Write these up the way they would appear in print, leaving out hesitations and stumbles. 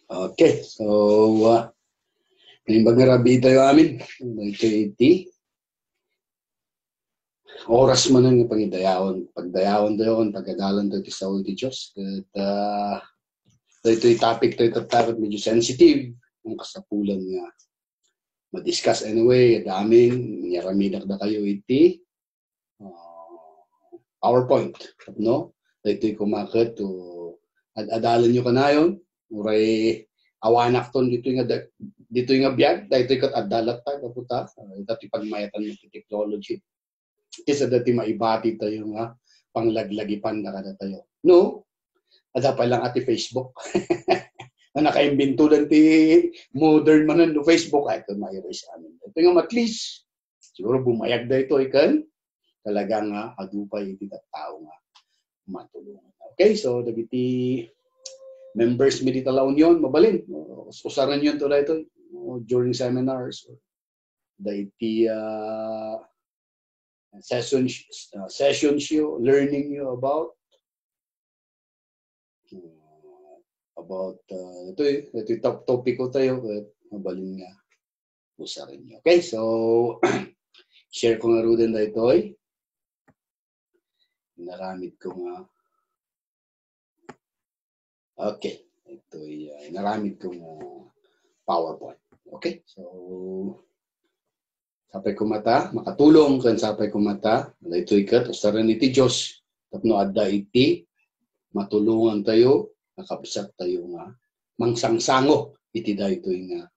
Okay, so nimbag nga rabi tayo amin. Iti oras man ang pagdayawan tayo, pagkadalan tayo sa iti Diyos. At ito'y topic tayo tatakot medyo sensitive, ang kasapulan nga ma-discuss anyway, daming niyaramidak na kayo iti PowerPoint, no? Ito'y kumakit to adalan nyo kanayon, uray awanak ton dito nga biag, dito kat adalat ta kaputa, dati pagmayatan ng technology. Isa dati maibati tayo nga panglaglagipan na kada tayo. No, ada pa lang ati Facebook. Na nakaimbento lang ti modern man no Facebook ay ito mayroon sa amin. Ito nga at least siguro bumayag da ito ikan talagang adupay iti tao nga matulungan. Okay, so dagiti members mi dita La Union mabalin usaran yun to dito during seminars or daiti sessions you learning you about ito topic ko tayo mabalin nga usaran niyo. Okay, so share ko nga ruden da ito naramid ko nga okay, ito naramid ko nga PowerPoint. Okay, so sapay kumata, makatulong kan sapay kumata, ito ikat, usaran iti Diyos, tapno adda iti, matulungan tayo, nakabisat tayo nga, mangsangsango, iti da ito nga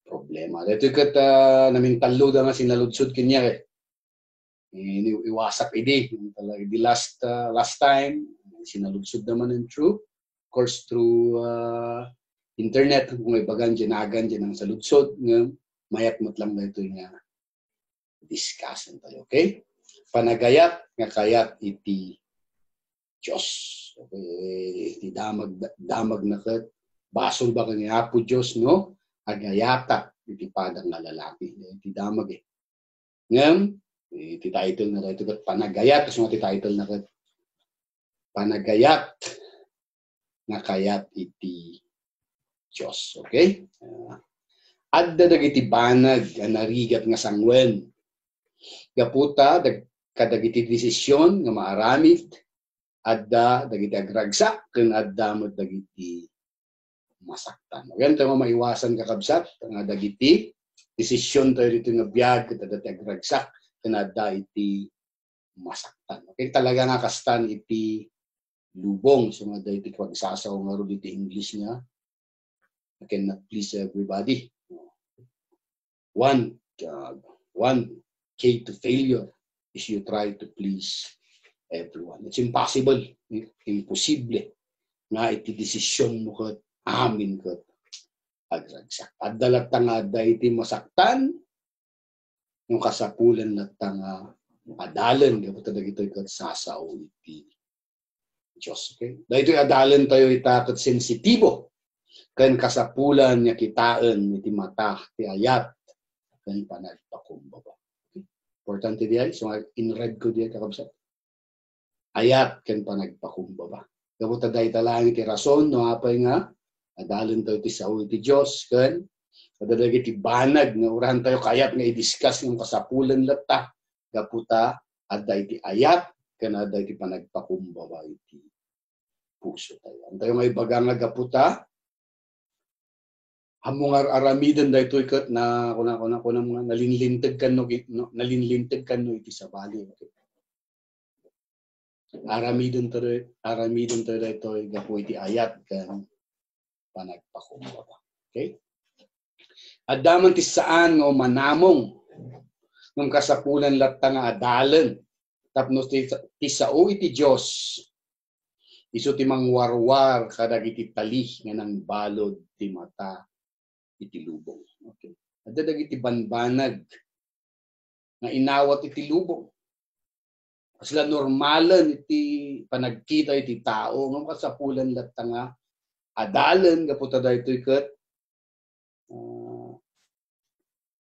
problema. Ito ikat, namin talo da nga sinaludsod kanya iwasak idi, di last time, sinaludsod naman ng true, of course through internet, kung may bagan dyan, agan dyan ang saludsod, nga, mayat mo't lang na ito nga discussion tayo, okay? Panagayat nga kayat iti Diyos. Okay, iti damag na kat basol ba kanya po Diyos, no? Agayata iti padang nga lalaki. Iti damag Ngam, iti title na ito kat panagayat. Kasi iti title na kat panagayat nga kayat iti Diyos. Okay? Adda dagiti banag nga narigat nga sangwen. Gaputa kadagiti desisyon nga maaramid adda dagiti agragsak ken adda met dagiti masaktan. Yan tayo maiwasan kakabsat nga dagiti desisyon tayo dito nga biag ket dagiti agragsak ken adda iti masaktan. Okay, talaga nga kastan iti lubong so nga dagiti pagsasaw nga ro diti English nga I cannot please everybody. One key to failure is you try to please everyone. It's impossible. Imposible nga iti desisyon mo kat amin kat agragsak. At dalat nga da iti masaktan yung kasapulan na nga adalan kapag dagito kat sasaw iti Diyos. Okay? Dahito adalan tayo itakat sensitibo kan kasapulan niya kitaan iti mata ti ayat kan panagpakumbaba. Importante diyan. So, in-read ko diyan kakabsat. Ayat kan panagpakumbaba. Kabuta dahi talang iti rason, no apay nga, adalan tayo iti sao iti Diyos, kan? Kadalag iti banag, nga urahan tayo kayat nga i-discuss ng kasapulan lata. Kaputa, adda iti ayat, kan adda iti panagpakumbaba iti puso tayo. Ang tayo nga ibaga nga kaputa, hamong aramidan da ito ikat na kuna mga nalinlintag kan no iti sa bali. Okay? Aramidon to ito gapo iti ayat kan panagpakumbaba. Okay? At daman ti saan nga manamong ng kasapulan latta nga adalan tapno ti sao iti Dios isu ti mangwarwar kadag iti talih nga nang balod ti mata iti lubong. Okay. At dagiti banbanag nga inawat iti lubong. Sila normalan iti panagkita iti tao ng kasapulan latta nga adalan kaputa dayto iket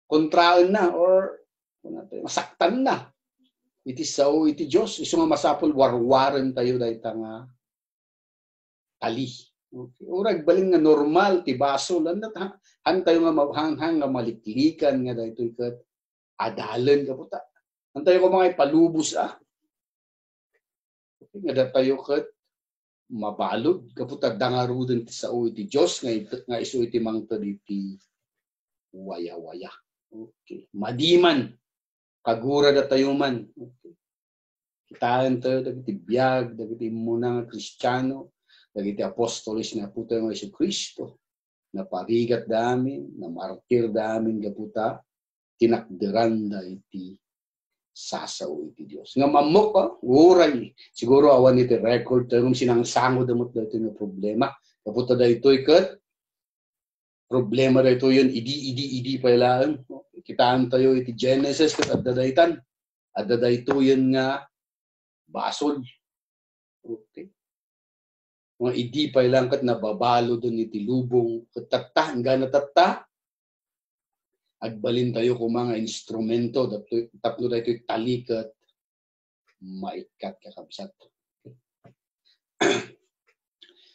kontraan na or masaktan na iti sao iti Dios isu nga masapul warwaran tayo dayta nga talih Okay. Urag baling nga normal ti basol landat hantayo nga mabhanghang nga maliklikan nga daytoy ket adalan ka puta. Hantayo ko mga ipalubos Okay, nga datayo ket mabalod kaputa dangaruden ti sao iti Dios nga isu iti mangted iti waya-waya. Okay. Madiman kagura datayo man. Okay. Kitaan tayo dagiti biyag dagiti muna nga Kristiyano dagiti apostolis nga puta nga Hesus Kristo na parigat damin na martir damin kaputa tinakderan da iti sasaw iti Dios. Nga mamok uray siguro awan iti record tayo sinangsangod damot da ito nga problema. Kaputa da ito'y ket problema da ito yun idi pailaan. Kitaan tayo iti Genesis ket adda daytan. Adda da ito yun nga basol. Okay. Mga idi pailang ket nababalo dun iti lubong ket tatta hanggang natatta agbalin tayo kung mga instrumento tapno da ito'y talikat maikat kakabsat.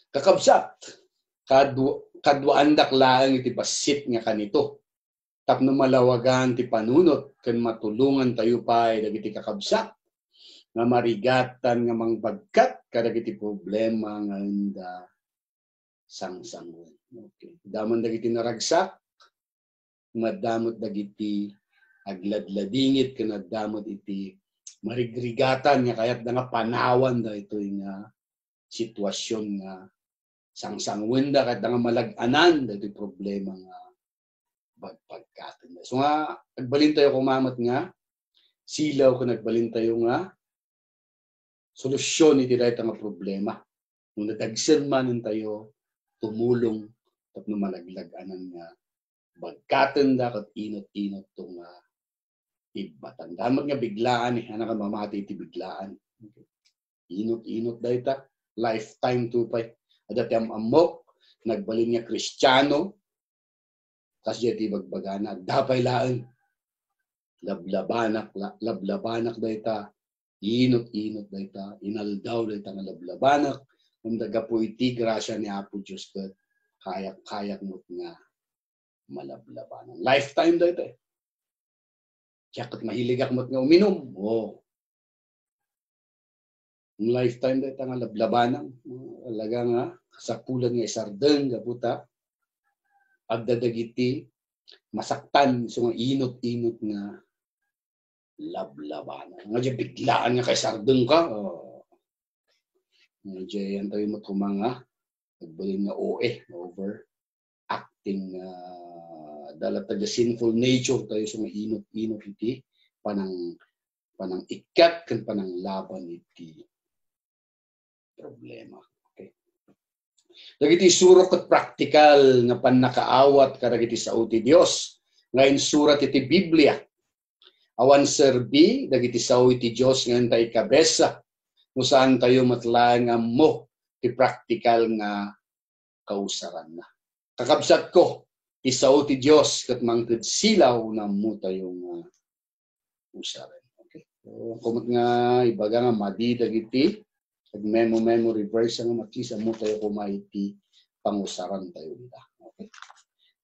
Kakabsat kadwaandak laang iti basit nga kanito. Tapno malawagan ti panunot ken matulungan tayo pay dagiti kakabsat nga marigatan nga mangbagkat kadagiti problema nga anda sangsangon. Okay. Daman dagiti naragsak madamot dagiti agladladingit ken damot iti marigrigatan nga kayat nga panawan da itoy nga sitwasyon nga sangsangon da ket nga malag-anan dagiti problema nga bagpagkatan. So nga agbalin tayo kumamat nga silaw ken agbalin tayo nga solusyon iti dayta nga problema. Kung natagsen man tayo tumulong tapno malaglag-anan nga bagkatan da ket inot-inot tong ibatan. Damat nga biglaan anak ka mamati iti biglaan. Okay. Inot-inot dayta lifetime tupay. Adati amok nagbalin nga Kristiyano kas jeti bagbagana dapay laeng lablabanak dayta inot-inot dayta inaldaw dayta nga lablabanak ken dagapu iti grasya ni Apo Dios ket kayak mo nga malablabanan. Lifetime dayta. Tiyak mahilig akmot nga uminom. Lifetime dayta nga lablabanan. Alaga nga kasapulan nga isardeng kaputa agdadagiti masaktan so nga inot-inot nga lablabanan. Nga diyan biglaan nga kay sardeng ka. Nga diyan tayo mo kumanga agbalin nga over acting dala taga sinful nature tayo sa inot-inot iti panang ikat ken panang laban iti problema. Okay. Dagiti surok ket praktikal nga pannakaawat kadagiti sao ti Dios nga insurat iti Biblia. Awan serbi dagiti sao iti Dios nga tay kabesa no saan tayo matlaan nga mo ti praktikal nga kausaran na. Kakabsat ko isao ti Dios ket mangted silaw na mo tayong usaran. Okay. So, kumot nga ibaga nga madi dagiti memo reverse nga makisa mo tayo kumaiti pangusaran tayo nila. Okay.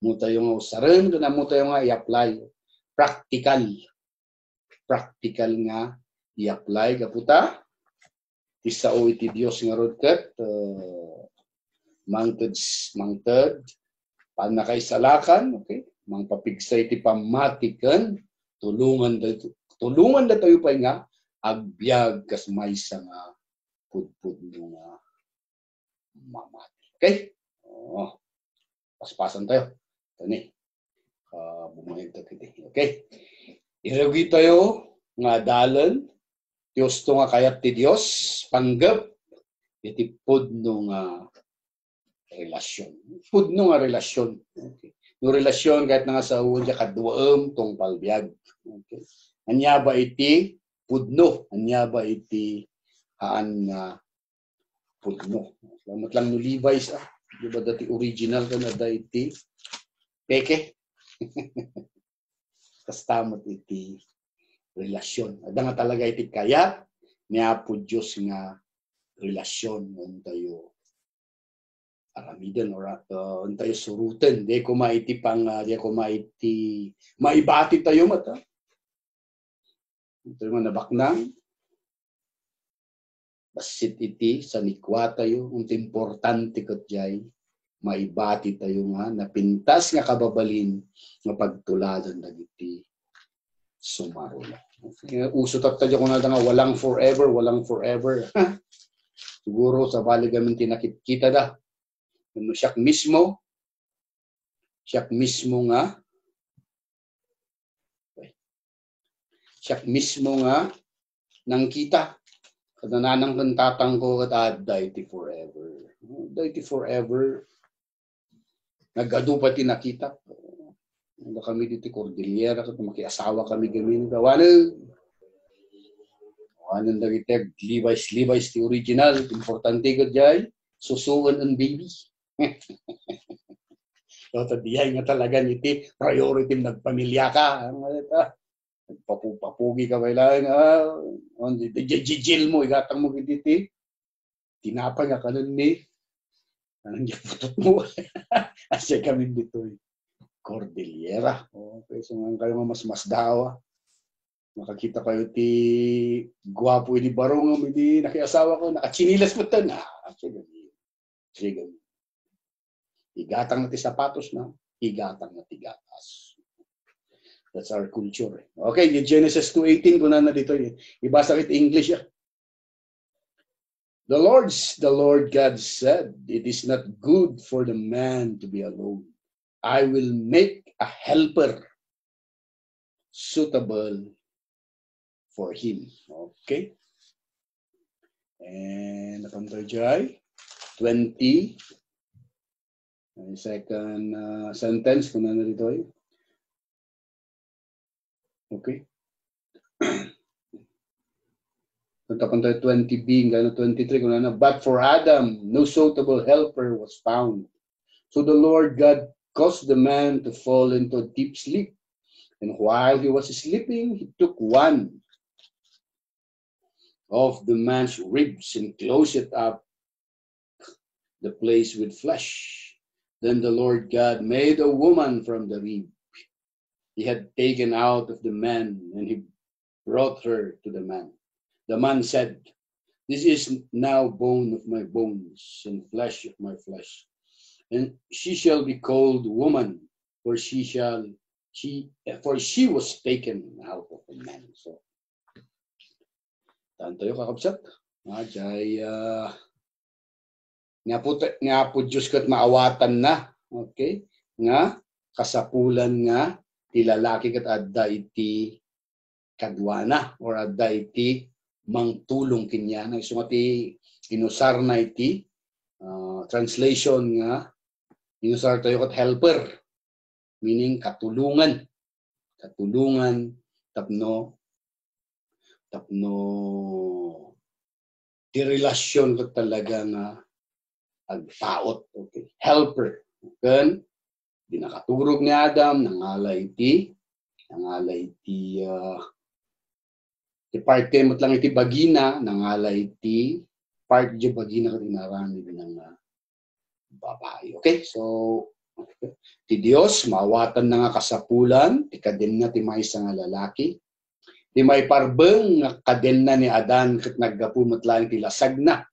Mo tayo nga usaran ken mo tayo nga i-apply practical nga i-apply kaputa isao iti Dios nga rod ket mangted panakaisalakan, okay? Mangpapigsay ti pamatiken, tulungan da tayo pa nga agbyag kas maysa nga pudpud nga mamati. Okay? Paspasan tayo. Tani. Bumahig ta kiti. Okay? Irugi tayo nga dalan Dios to nga kayat ti Dios panggep iti pudno nga relasyon. Pudno nga relasyon. Okay. No relasyon kahit nga sa unya kaduam tong palbiag. Okay. Anya ba iti pudno? Anya ba iti haan nga pudno? Salamat lang no Levi's Di ba dati original ka na da iti peke? Kastamot iti relasyon. Ada nga talaga iti kayat niya po Diyos nga relasyon ng tayo aramidan or tayo surutan. Di ko maiti maibati tayo mata. Ito yung nabaknang. Basit iti sa nikwa tayo. Ang importante kat jay. Maibati tayo nga. Napintas nga kababalin. Nga pagtuladan na iti sumarula. Uso tayo kung nga walang forever. Walang forever. Siguro sa baligamin tinakit-kita da. Ano siya mismo nga nang kita kadananang kantatang ko at daiti forever. Daiti forever. Nagadupa tinakita. Nagda kami dito Cordillera kat makiasawa kami gamin. Wanan dagiti Levi's the original. Importante ko jay. Susuan ang baby. So, tadihay nga talaga niti priority nagpamilya ka. Papugi ka kailangan. Jijil mo, igatang mo diti. Tinapa nga kanon ni. Anong putot mo? Asya kami dito. Cordillera. Okay, so nga kayo mas dawa. Makakita kayo ti guwapo ini barong hindi nakiasawa ko. Nakachinilas mo ito na. Sige. Igatang na ti sapatos na. Igatang na ti gatas. That's our culture. Okay, yung Genesis 2:18 ko na dito. Ibasa kit English. The Lord God said, it is not good for the man to be alone. I will make a helper suitable for him. Okay? And upon the Jai, 20. Second sentence, kung ano dito. Okay? Upon the 20b, 23, kung ano. But for Adam, no suitable helper was found. So the Lord God caused the man to fall into a deep sleep. And while he was sleeping, he took one of the man's ribs and closed it up, the place with flesh. Then the Lord God made a woman from the rib he had taken out of the man, and he brought her to the man. The man said, this is now bone of my bones and flesh of my flesh. And she shall be called woman, for she was taken out of the man. So, tanto yung kakabsat. Jay, nga po Diyos kat maawatan na. Okay? Nga, kasapulan nga, ti lalaki kat adda iti kadwana or adda iti mangtulong kinyana. So, ti inusar na iti translation nga, inusar tayo kat helper. Meaning, katulungan. Katulungan, tapno, ti relasyon kat talaga nga agtaot, okay? Helper. Okay? Di nakaturog ni Adam, nangalay iti parte mo't lang iti bagina, nangalay iti part di bagina kat inarami ng babae. Okay? So, ti Dios, maawatan na nga kasapulan, ti kaden na ti maysa nga lalaki, ti may parbeng nga kaden na ni Adan kat naggapumat lang ti lasag na.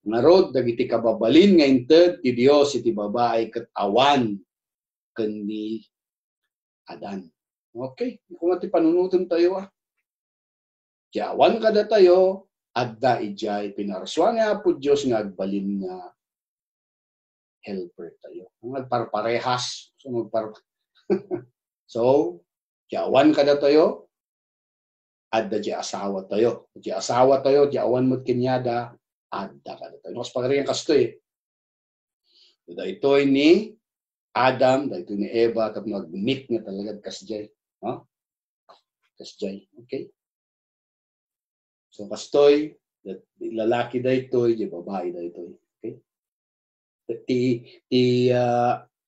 Narod, dagiti kababalin nga inted, ti Dios iti babae kat awan ni Adan. Okay? Kung ati panunutin tayo, ti awan kada tayo, adda ijay pinaraswan nga po Diyos nga agbalin nga helper tayo. Ang nagparparehas. So, ti awan kada tayo, adda di asawa tayo. Di asawa tayo, di awan mo't kinyada, adda ka na tayo. Mas pagarihan kasto Dahito ni Adam, dahito ni Eva, tapos mag-meet nga talaga kasjay. Kasjay. Okay? So, kastoy, lalaki dahito, di babae dahito. Okay?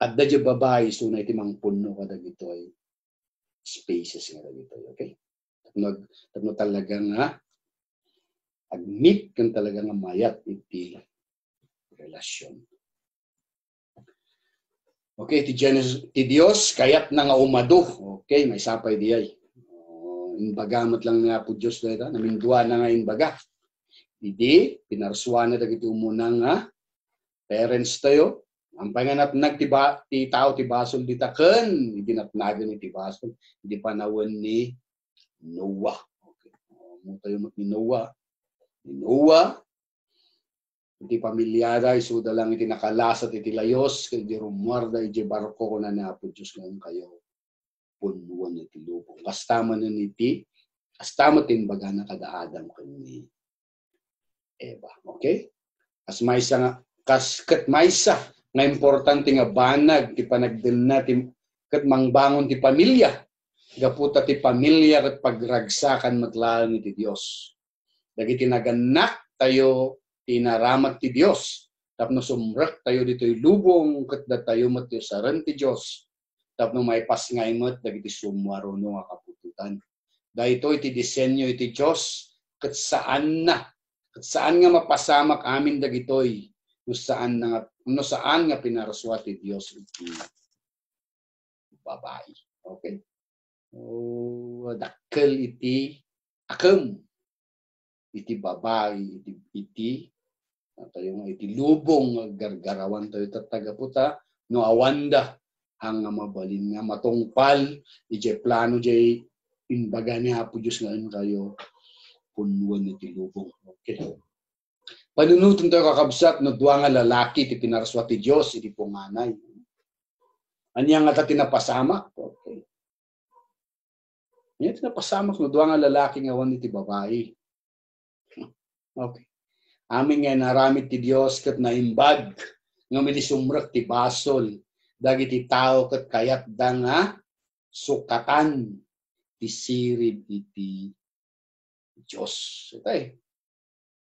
Adda di babae, so na iti mang puno ka dagito ay spaces nga dagito. Okay? Tapos talaga nga agmit kan talaga nga mayat iti relasyon. Okay, ti Dios kayat na nga umado. Okay, may sapay diyay. Inbagamat lang nga po Diyos na ito, namindua na nga inbaga. Idi, pinarsuan na dagiti umuna nga, parents tayo, ang panganap nagtiba, ti tao ti basol ditaken, hindi natnagan ni ti basol, hindi panawin ni Noah. Okay. Mo tayo mat ni Noah. Ni Noah, iti pamilyada, isuda lang iti nakalasat iti layos, kaya di rumuarda iti barko ko na napo Diyos ngayon kayo. Punuan iti lubong. Kastama na niti, kastama tinbaga na kada Adam ni Eva. Okay? As maysa nga, kat maysa nga importante nga banag ti panagdil na ti kat mangbangon ti pamilya. Gaputa ti pamilya kat pagragsakan matlaan iti Dios. Dagiti naganak tayo tinaramat ti Dios. Tapno sumrek tayo dito'y lubong kat tayo matyo saran ti Dios. Tapno may pasngay mat dagiti sumwaro no nga kapututan. Dahito iti disenyo iti Dios kat saan nga mapasamak amin dagitoy no saan nga pinaraswa ti Dios iti babae. Okay? Dakkel iti akem iti babae iti tayo nga iti lubong gargarawan tayo tatagaputa no awanda hang mabalin nga matungpal iti plano jay inbaga ni Apo Diyos ngayon kayo punuan iti lubong. Okay. Panunutin tayo kakabsat no duwa nga lalaki iti pinaraswa ti Diyos iti punganay. Anya nga ta tinapasamak. Okay. Anya tinapasamak no duwa nga lalaki nga wan iti babae. Okay. Amin nga naramid ti Diyos kat naimbag nga milisumrak ti basol dagiti tao kat kayat da nga sukatan ti sirib iti Diyos. Okay.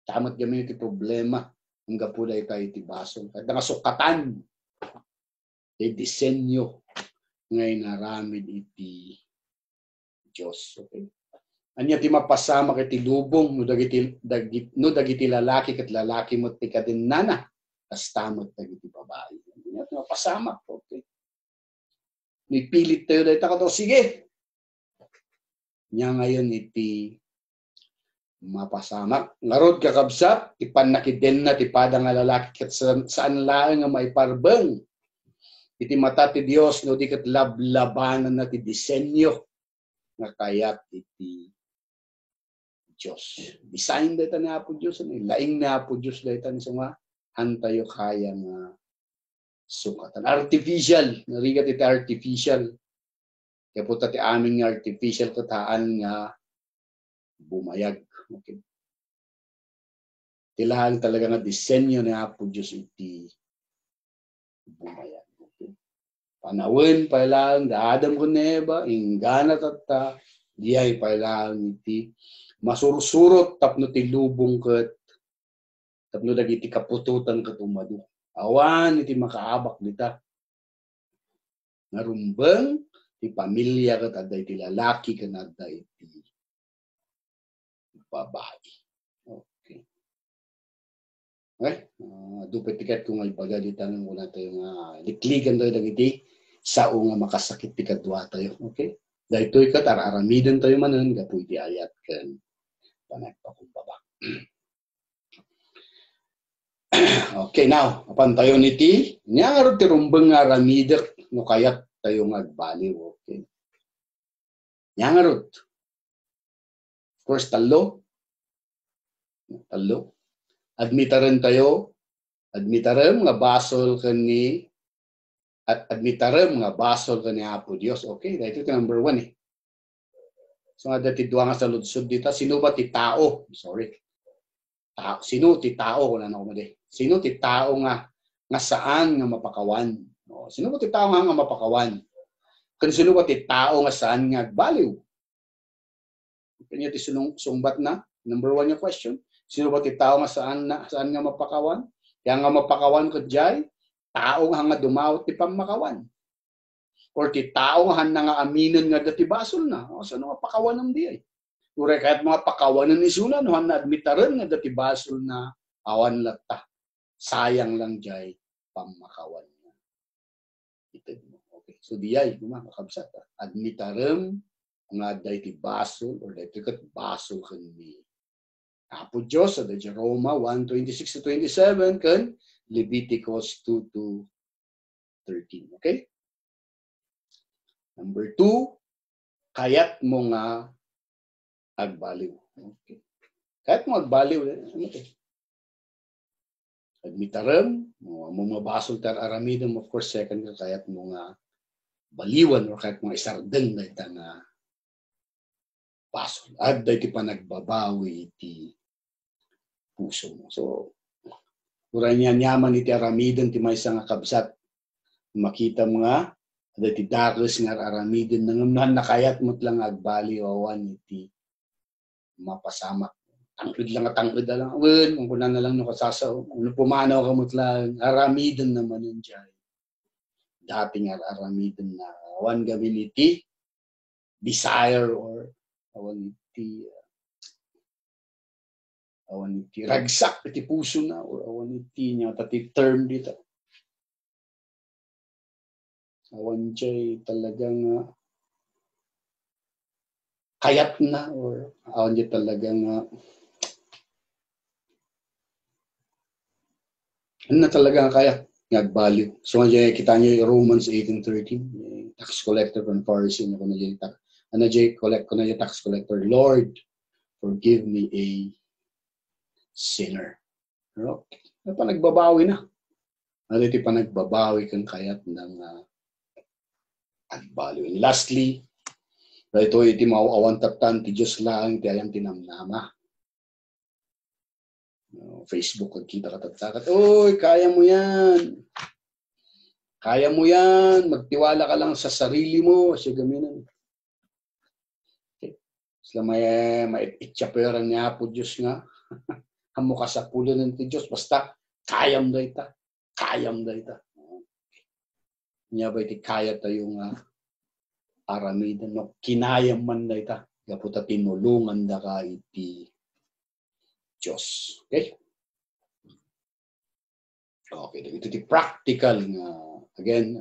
Tamat gamin iti problema ang gapulay tayo iti basol. Kat da nga sukatan ti disenyo ngay naramid iti Diyos. Okay. Anya ti mapasama iti lubong no dagiti lalaki kat lalaki mo ti kadinana kastamot dagiti babae. Anya ti mapasama. Okay. May pilit tayo dahil taka daw, sige. Nya ngayon iti mapasamak. Ngarod kakabsat, ti panakiden na ti pada nga lalaki kat saan laang nga maiparbeng. Iti mata ti Dios no di kat lablabanan na ti disenyo nga kayat iti Diyos. Design data na po Diyos. Laing na po Diyos data ni nga hantayo kaya nga sukatan. Artificial. Narigat iti artificial. Kaya po tati aming artificial kataan nga bumayag. Okay. Kailangan talaga nga disenyo na po Diyos iti bumayag. Okay. Panawin pa lang, Adam ko neba, ingana tata, diyay pa lang iti masursurot tapno ti lubong ket tapno dagiti kapututan ket umadu. Awan iti makaabak dita. Narumbeng ti pamilya ket adda iti lalaki ken adda iti babae. Okay. Okay? Dupet tiket kung ibaga dita nang wala tayo nga likligan tayo dagiti sao nga makasakit ti kadwa tayo. Okay? Dahitoy ket araramiden tayo manen gapu iti ayat ken panagpakumbaba. Okay, now, apan tayo niti, nyaro ti rumbeng nga ramider, no kayat tayo nga agbaliw. Okay. Nyangarot. First, talo. Admitaren tayo, admitaren nga basol kani, at admitaren nga basol kani Apo Dios. Okay, dahito ito number 1 eh. So nga dati duwa nga sa ludsod dito, sino ba ti tao? Sorry. Sino ti tao? Wala na ako mali. Sino ti tao nga saan nga mapakawan? No? Sino ba ti tao nga mapakawan? Kung sino ba ti tao nga saan nga agbaliw? Kanya ti sumbat na. Number 1 yung question. Sino ba ti tao nga saan nga mapakawan? Kaya nga mapakawan ko jay, tao nga dumawat ti pamakawan. Or ti tao nga aminin nga dati basol na. O saan nga pakawanan di ay? Ure kahit mga pakawanan ni Sulan, na admitaran nga dati basol na awan lata. Sayang lang jay pamakawan niya. itid mo. Okay. So diyay makakabsat. Admitarem nga dayti basol or dayti kat basol kan ni Apo Diyos sa Roma 1:26 to 27 kan Leviticus 2 to 13. Okay? Number 2, kayat mo nga agbaliw. Okay. Kayat mo agbaliw. Ano ito? Admitarem, mga basol tar aramidem, of course, second, kayat mo nga baliwan or kahit mga isardeng na itang basol. At dahil pa nagbabawi iti puso mo. So, kuray niya nyaman iti aramidem, ti may nga kabsat. Makita mo nga, dahil ti dakles nga aramidem, nangamnahan na kayat mo't lang agbali awan iti mapasamak. Tangkid lang at tangkid lang. Well, kung kunan na lang no kasasaw. Kung pumanaw ka mo't lang, aramidem naman yun dyan. Dating aramidem na awan gawin iti desire or awan iti ragsak iti puso na or awan iti niya tati term dito. Awan dyan talagang kayat na or awan dyan talagang ano na talagang kayat nagbaliw. So nga kita nyo yung Romans 18:13, tax collector and Pharisee na collect ko na yung tax collector, Lord, forgive me a sinner. Okay. Pa nagbabawi na. Iti pa nagbabawi kang kayat ng agbaliw. And lastly, ito iti mauawan tatan ti Diyos lang ti ayang tinamnama. Facebook kita katatakat. Oy, kaya mo yan. Kaya mo yan. Magtiwala ka lang sa sarili mo. Siya gaminan. Okay. Sila may itchaperan niya po Diyos nga. Hamo ka sa pulo ng Diyos. Basta kayam da ita. Kayam da ita. Niya ba iti kaya tayong aramidan. No? Kinayam man da ita. Kaputa tinulungan da ka iti Diyos. Okay? Okay, ito di practical nga again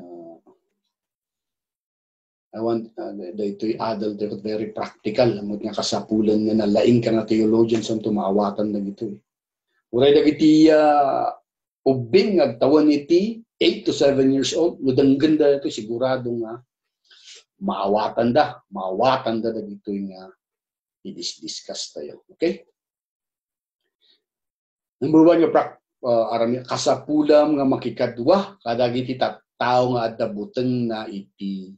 I want ito adult but very practical amot nga kasapulan nga nalaing ka nga theologians ang tumaawatan na gito. Uray dagiti ubing agtawan iti 8 to 7 years old mudang ganda ito sigurado nga maawatan da dagito nga i-discuss tayo. Okay? Number 1 nga arami kasapulam nga makikadwa kadagiti tao nga adabuten na iti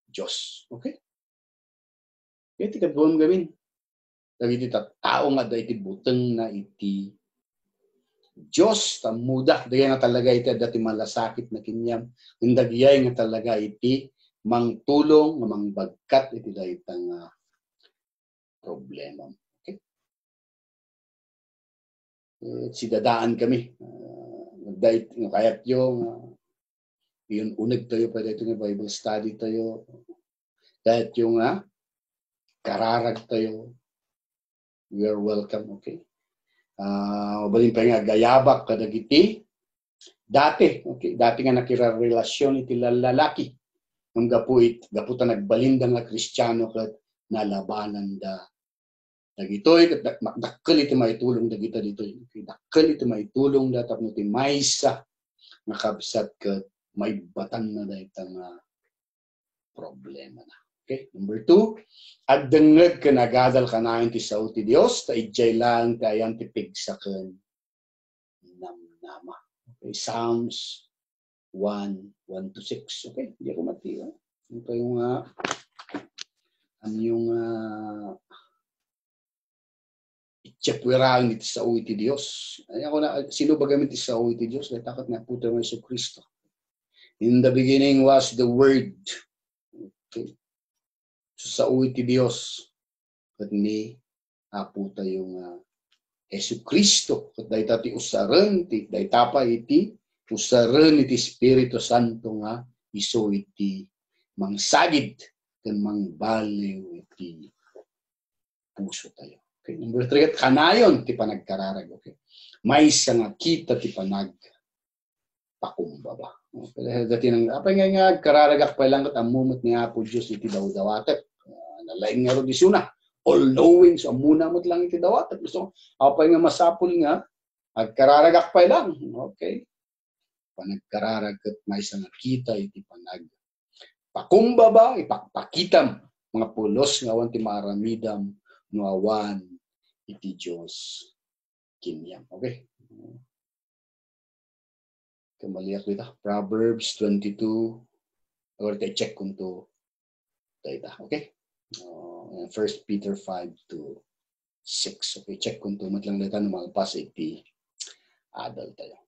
Dios. Okay? Iti kadwam gamin. Dagiti tao nga iti buteng na iti Dios tamuda dagay nga talaga iti dati malasakit na kinyam. Indagiyay nga talaga iti mangtulong nga mangbagkat iti daytang problema. Sidadaan kami. Nagdait ng kayat yung unag tayo pa dito ng Bible study tayo. Kahit yung kararag tayo. We are welcome, okay? Mabalin pa nga gayabak kadagiti. Dati, okay? Dati nga nakirarelasyon iti lalaki. Ang gaputa nagbalinda nga Kristiyano kat nalabanan da dagitoy dakkel iti maitulong dagita ditoy. Dakkel iti maitulong da tapno ti maysa nga kabsat ket maibatan na daytang problema na. Okay? Number 2, agdengeg ken agadal kanayon ti sao ti Dios ta ijay lang tayan ti pigsaken namnama. Okay, Psalms 1:1-6. Okay, hindi ko mati. Ito yung Chepwirang iti sao iti Dios. Ayan ko na, sino ba gamit iti sao iti Dios? Kaya takot nga puto ng Yesu Kristo. In the beginning was the Word. Okay. So sao iti Dios. At ni aputa yung Yesu Kristo. At dahi tati usaran, dahi tapa iti usaran iti Espiritu Santo nga iso iti mangsagid kan mangbaliw iti puso tayo. Okay. Number 3, kanayon ti panagkararag. Okay. May nga kita ti panagpakumbaba. Dati nang apa nga kararagak pa lang kat amumot ni Apo Diyos iti daw-dawatek. Nalaing nga ro di suna. All knowing so amuna mo't lang iti dawatek. So apa nga masapul nga ag kararagak pa lang. Okay. Panagkararagat may sa nakita iti panag. Pakumbaba ipakpakitam mga pulos nga awan ti maramidam no awan iti Diyos kinyam. Okay. Kamaliak kita. Proverbs 22. Or tayo check kung to tayo. Okay? 1 Peter 5-6. Okay, check kung to. Matlang dito na malpas iti adult tayo.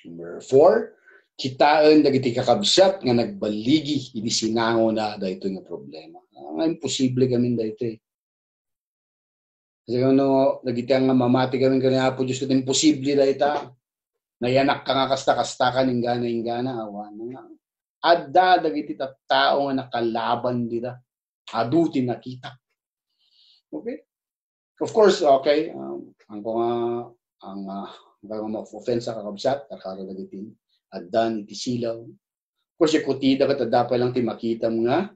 Number 4. Kitaan dagiti kakabsat nga nagbaligi ini sinango na dahito nga problema. Imposible kami dahito eh. Kasi kung dagiti nga mamati kami kanina po Diyos ito imposible dahito. Nayanak ka nga kasta-kasta ka ingana awan nga. Adda dagiti tao nga nakalaban dita. Aduti nakita. Okay? Of course, okay. Ang mga offense sa kakabsat, kakaro dagiti addan iti silaw. Of course, yung kutida ka tadapay lang ti makita mga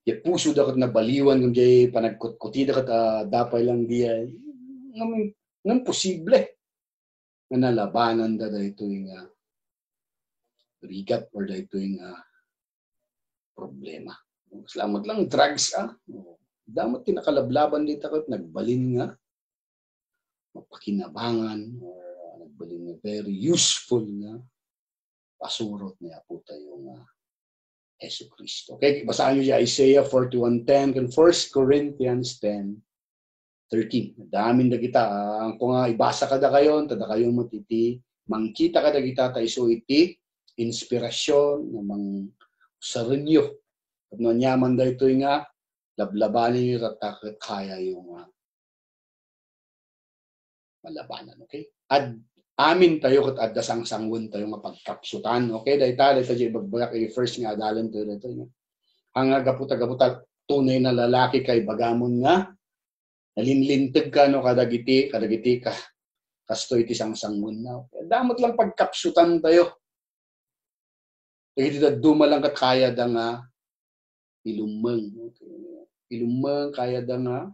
yung puso dapat na baliwan kung jay panagkutida ka dapay lang diya ng posible na nalabanan da ito yung rigat or da ito yung problema. Salamat lang, drugs damot tinakalablaban dito ka nagbalin nga mapakinabangan or nagbalin nga very useful nga pasurot niya po tayo nga Yesu Cristo. Okay, basahin niyo si Isaiah 41:10 and 1 Corinthians 10:13. Damin na kita. Kung ibasa kada kayo, tada kayo matiti, mangkita kada kita tayo so iti, inspirasyon namang sa renyo. At nanyaman da ito nga, lablabanin yung ratakot kaya yung malabanan. Okay? At amin tayo kat adda sang-sangwon tayo mapagkapsutan. Okay? Dahil tayo bagbagak first nga adalan tayo dito. Ang gaputa-gaputa tunay na lalaki kay bagamon nga nalinlintag ka no kadagiti ka kasto iti sang-sangwon na. Okay? Damot lang pagkapsutan tayo. Dahil dito dumalang kat kaya da nga ilumeng. Okay? Ilumeng kaya da nga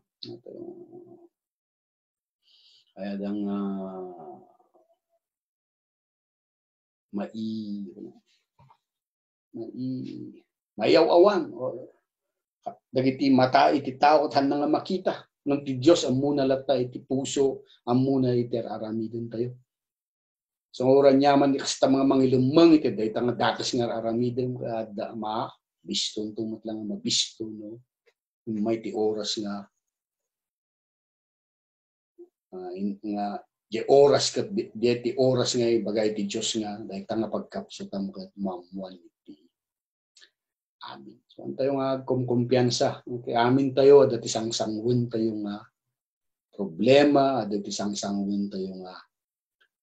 mayaw-awan dagiti mata iti tao kat nga makita ng ti Diyos amuna lata iti puso amuna iti aramidon tayo. So oran yaman kasta mga mangilumang iti dayta nga dakas nga aramidon kada biston tumot lang mabisto no may ti oras nga di oras kat di oras nga bagay ti Diyos nga dahil nga pagkapsutan mo kat mamuan iti amin. So tayo nga kumpiyansa. Okay, amin tayo dati sang-sangwin tayo nga problema dati sang-sangwin tayo nga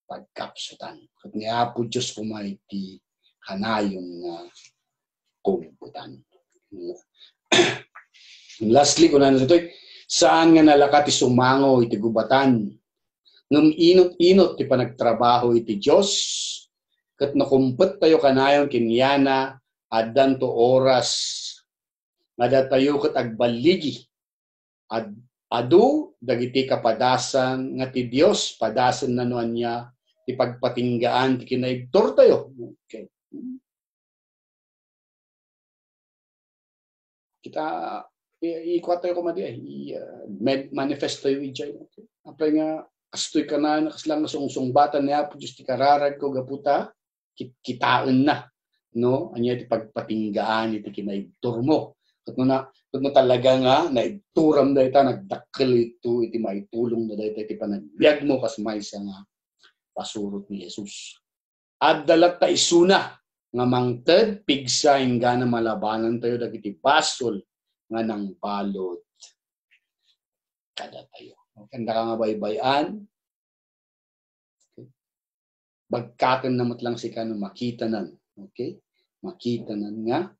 pagkapsutan. Kat nga po Diyos kumaiti kanayong nga kumputan. Lastly, kung ano ito, saan nga nalakat ti sumango iti gubatan ngem inot-inot ti panagtrabaho iti Dios ket nakumpet tayo kanayon kinyana addan to oras nga tayo ket agbaligi adu dagiti kapadasan nga ti Dios padasan nanuan niya ti pagpatinggaan ti kinaigtor tayo. Okay. Kita ikuha tayo kumadi manifest tayo ijay. Okay. Apay nga kastoy ka na nakaslang sungsung-batan niya po Diyos ti kararag ko gaputa kitaan na no anya ti pagpatinggaan iti kinaigtor mo ket no talaga nga naigturam dayta nagdakkel ito iti maitulong na dayta iti panagbiag mo kas maysa nga pasurot ni Jesus addalat ta isuna nga mangted pigsa ingana malabanan tayo dagiti basol nga nang balod kada tayo. Kanda ka nga baybayan. Okay. Bagkatan namot lang si kano makita nan. Okay? Makita nan nga.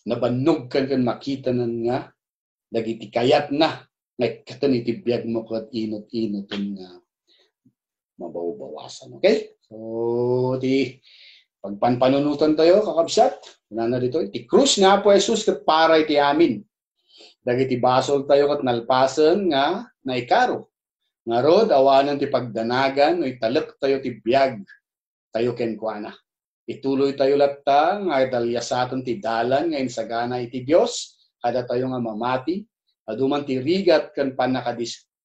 Nabannog kan makita nan nga. Dagiti kayat na. Ngay katan itibiyag mo kat inot-inoton nga mabawasan. Okay? So, di pagpanpanunutan tayo, kakabsat, na dito, ti krus nga po Jesus kat para iti amin. Dagiti basol tayo kat nalpasan nga naikaro. Nga rod, awanan ti pagdanagan, no italak tayo ti biyag, tayo kenkwana. Ituloy tayo latta, nga dalyasaton ti dalan, ngayon sagana iti Diyos, kada tayo nga mamati, aduman ti rigat kan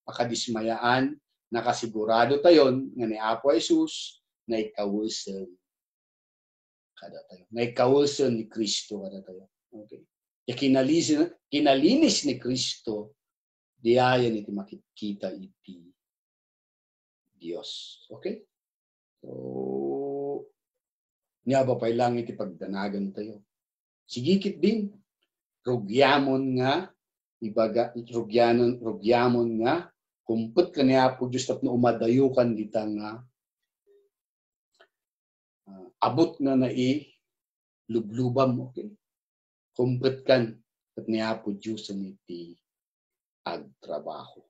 makadismayaan, nakasigurado tayon, nga ni Apo Jesus, na ikawulsan kada tayo. Na ikawulsan ni Kristo kada tayo. Okay. Kinalinis ni Kristo, diayan iti makikita iti Diyos. Okay? So, niya ba pa'y lang iti pagdanagan tayo. Sigikit din. Rugyamon nga, rugyamon nga, kumput ka niya po Diyos at na umadayukan dita nga, abot na lublubam, okay? Kumput kan at niya po Diyos ang iti agtrabaho.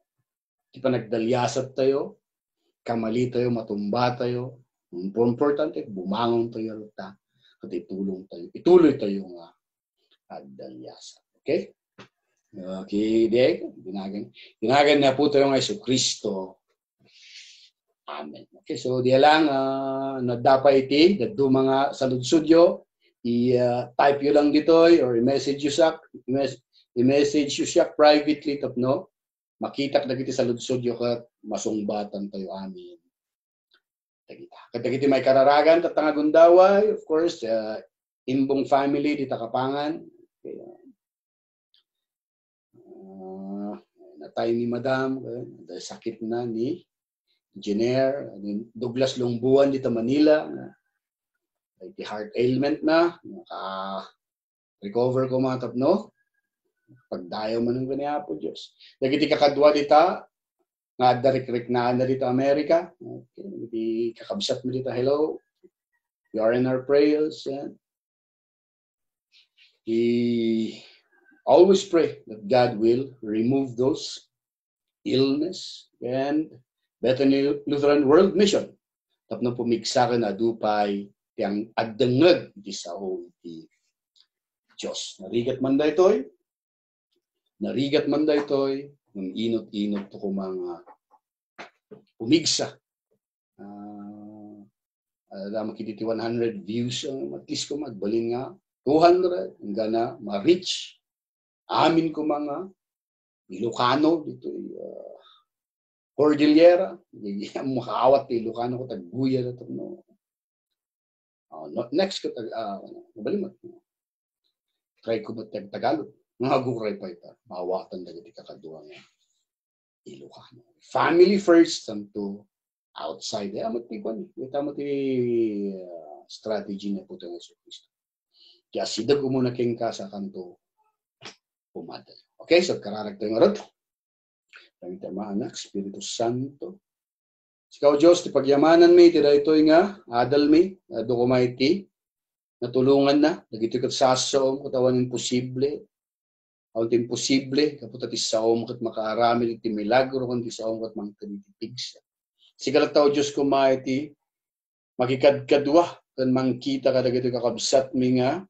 Di pa nagdalyasat tayo, kamali tayo, matumba tayo, importante, bumangon tayo at ituloy tayo nga agdalyasat. Okay? Okay, Dek. Ginagan na po tayo ng Yesu Kristo. Amen. Okay, so diya lang, nadapa iti, dado mga saludsudyo, i-type yun lang dito, or i-message you siya privately, tapno, makita na kita saludsudyo ka, masungbatan tayo, amin. Katagiti may kararagan, tatangagundaway, of course, imbong family, di takapangan, okay, natay ni Madam, sakit na ni Engineer, Douglas Longbuan dito Manila, may heart ailment na, recover ko mga tapno, pagdayo man ng ganyan po Diyos. Dagiti kakadwa dita, nga darik-rik na dito Amerika, okay, dagiti kakabsat mo dito, hello, you are in our prayers, always pray that God will remove those illness and Bethany Lutheran World Mission. Tapno pumigsa ka na dupay tiyang agdangag di sao di Diyos. Narigat man da ito'y, ng inot-inot to ko mga pumigsa. Makikiti 100 views, at least ko magbalin nga 200, hanggang na ma-reach. Amin ko mga Ilocano, dito Cordillera, makaawat ti Ilocano ko, tagbuya na ito. No? Next ko, mabalimot. Try ko Tagalog. Mga guray pa ito. Maawatan na iti kakadua nga Ilocano. Family first, santo outside. Amot ti strategy na po ito ng Kristo. Kaya sidag mo na king ka sa kanto pumaday. Okay, so kararak tayo nga rod. Kami tayo anak, Espiritu Santo. Sikaw Diyos, ti pagyamanan mi, ti daytoy nga, adal mi, dokumay ti, natulungan na, nagito kat sasaom, katawan imposible, awan ti imposible, kaputa ti saom, kat makaarami, ti milagro, kan ti saom, kat mga kanitipigsa. Sigalat tao Diyos kumay ti, makikadkadwa, kan mangkita kadagito kakabsat mi nga,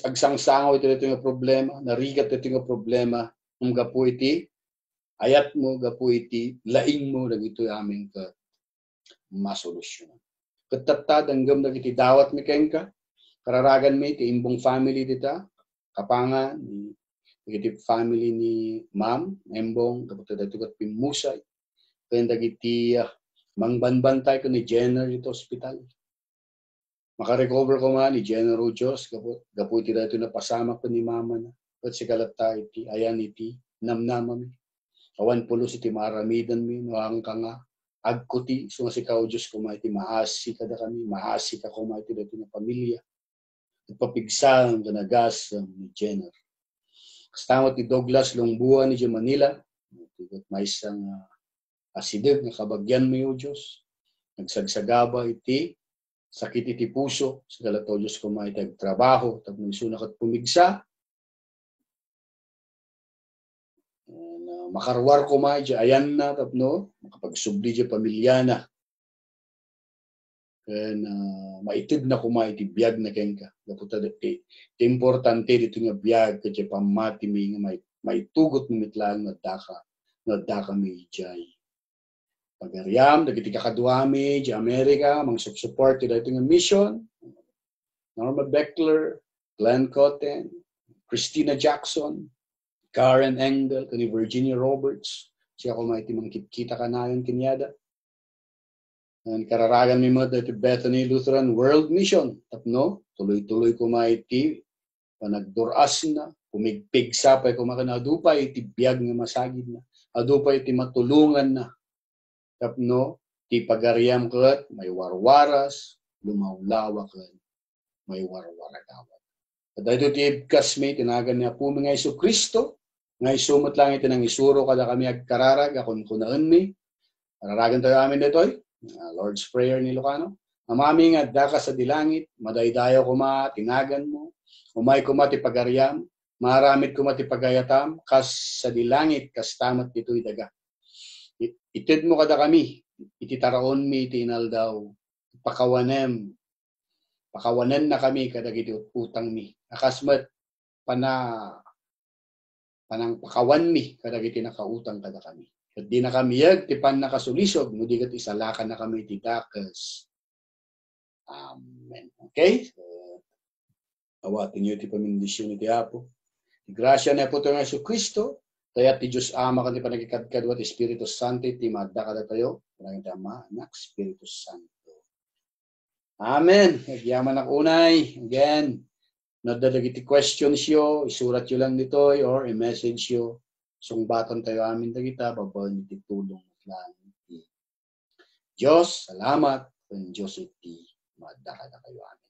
agsangsangaw ito nga problema, narigat ito nga problema, gapu iti, ayat mo, gapu iti, laing mo, dagito aming ka masolusyon. Katatad, hanggang nagiti dawat mi kayong ka, kararagan mi, ti imbong family dita, kapangan, nagiti family ni Ma'am, imbong, kapatid ito kat pimusay, kaya nagiti mangbanbantay ko ni Jenner ito hospital. Makarecover ko man ni General Diyos, gapu iti dito na pasama ko ni Mama na. At si kalata iti, ayan iti, namnama mi. Awan pulos iti maramidan mi, noang ka nga, agkuti, so nga si kao Diyos ko iti maasi kada kami, maasi ka ko iti dito na pamilya. At papigsang ganagas ni Jenner. Kastamot ni Douglas Longbuan ni Manila, may isang asidig na kabagyan mi o Diyos. Nagsagsagaba iti, sakit iti puso, sa galato Diyos ko maitag trabaho, tapos nisunak at pumigsa. makarwar ko ma, ayan na, tapno, makapagsubli dyan pamilya na. Kaya maitid na kuma iti biyag na kenka. Kaputa ti importante dito nga biyag kaya pamati mi nga may tugot mi mitlang nga daka mi jay. Pagaryam dagiti kakadwami di Amerika mang support ti dito nga mission. Norma Beckler, Glenn Cotten, Christina Jackson, Karen Engel, kani Virginia Roberts. Siya ko maiti mang kita kanayon kinyada. Ang kararagan mi mo dito Bethany Lutheran World Mission. Tapno, tuloy-tuloy ko maiti, panagduras na, pumigpig sapay ko makanadupay, iti biyag nga masagid na. Adupay iti matulungan na. Tapno, ti pagaryam kat, may warwaras, lumawlawa kat, may warwaragawat. At dito ti ibkas mi, tinagan niya po mga Isu Kristo, nga isumot lang iti nang isuro kada kami agkararag, akong kunaan mi. Kararagan tayo amin dito'y. Lord's Prayer ni Lucano. Amami nga daka sa dilangit, madaydayo ko ma, tinagan mo, umay ko ma ti pagaryam, maramit ko ma ti pagayatam, kas sa dilangit, kas tamat dito'y daga. Itid mo kada kami, ititaraon mi tinaldaw, pakawanem, pakawanen na kami kada giti utang mi. Akasmat, panang pakawan mi kada giti nakautang kada kami. At di na kami yag, tipan nakasulisog, no di kat isalakan na kami titakas. Amen. Okay? So, awatin nyo ti pamindisyon iti Apo. Grasya na po ito ng Yesu Kristo, kaya ti Diyos Ama kan ti panagikadkadwa ti Espiritu Santo, ti madda kada tayo, maraming Ama, Anak, Espiritu Santo. Amen. Nagyaman ang unay. Again, nadalagiti questions yo, isurat yo lang dito, or i-message yo. Sungbatan tayo amin dagita, babawin iti tulong lang iti Diyos, salamat, kung Diyos iti madda kada kayo amin.